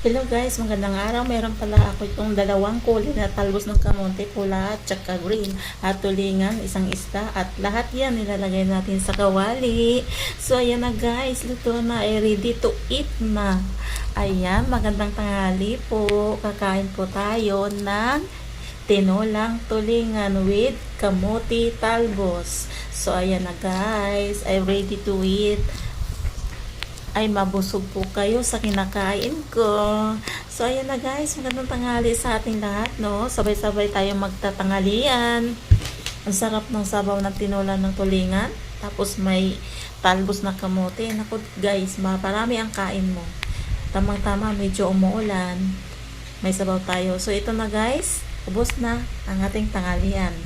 Hello guys, magandang araw. Meron pala ako itong dalawang kulay na talbos ng kamote, pula at saka green. At tulingan, isang isda at lahat yan nilalagay natin sa kawali. So ayan na guys, luto na ay ready to eat na. Ayan, magandang tanghali po. Kakain po tayo ng tinolang tulingan with kamote talbos. So ayan na guys, ay ready to eat. Ay mabusog po kayo sa kinakain ko. So ayan na guys, magandang tanghali sa ating lahat, no? Sabay-sabay tayong magtatanghalian. Ang sarap ng sabaw ng tinola ng tulingan. Tapos may talbos na kamote. Naku guys, marami ang kain mo. Tamang-tama, medyo umuulan. May sabaw tayo. So ito na guys, ubos na ang ating tanghalian.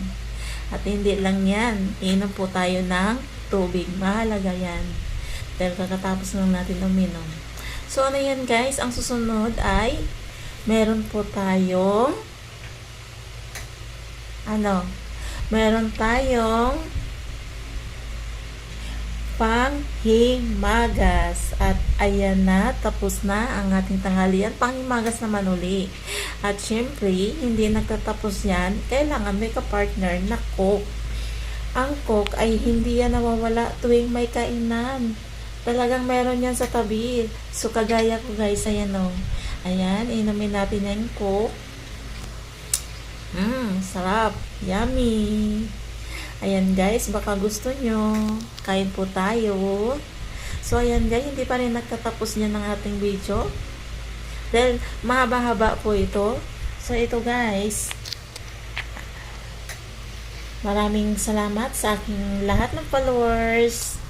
At hindi lang yan, inom po tayo ng tubig. Mahalaga yan. Dahil kakatapos lang natin uminom. So ano yan guys, ang susunod ay meron po tayong meron tayong panghimagas. At ayan na, tapos na ang ating tanghalian. Panghimagas naman uli. At syempre, hindi nagtatapos yan. Kailangan may kapartner na coke. Ang coke ay hindi yan nawawala tuwing may kainan. Talagang meron yan sa tabi. So, kagaya ko guys, ayan o. Ayan, inumin natin yung coke. Sarap. Yummy. Ayan guys, baka gusto nyo. Kain po tayo. So, ayan guys, hindi pa rin nagtatapos niya ng ating video. Dahil, mahaba-haba po ito. So, ito guys. Maraming salamat sa aking lahat ng followers.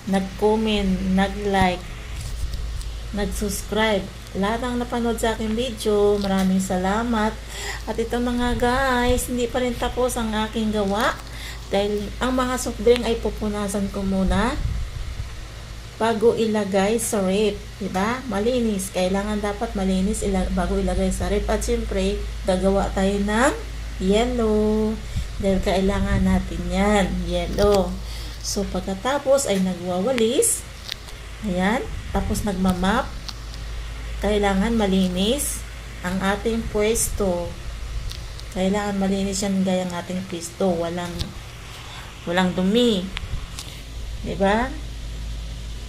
Nag-comment, nag-like, nag-subscribe. Lahat ang napanood sa aking video, maraming salamat. At ito na nga guys, hindi pa rin tapos ang aking gawa. Dahil ang mga soft drink ay pupunasan ko muna bago ilagay sa ref. Diba? Malinis. Kailangan dapat malinis bago ilagay sa ref. At syempre, gagawa tayo ng yellow. Dahil kailangan natin yan. Yellow. So, pagkatapos ay nagwawalis. Ayan. Tapos nagmamap. Kailangan malinis ang ating pwesto. Kailangan malinis yan gaya ng ating pwesto. Walang dumi. Diba?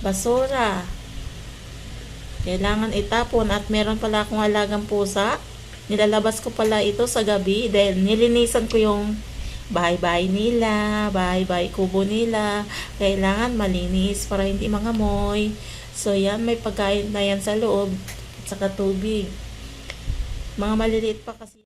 Basura. Kailangan itapon. At meron pala akong alagang pusa. Nilalabas ko pala ito sa gabi dahil nilinisan ko yung bahay-bahay nila, bahay-bahay kubo nila. Kailangan malinis para hindi mangamoy. So yan, may pagkain na yan sa loob at saka tubig. Mga maliliit pa kasi.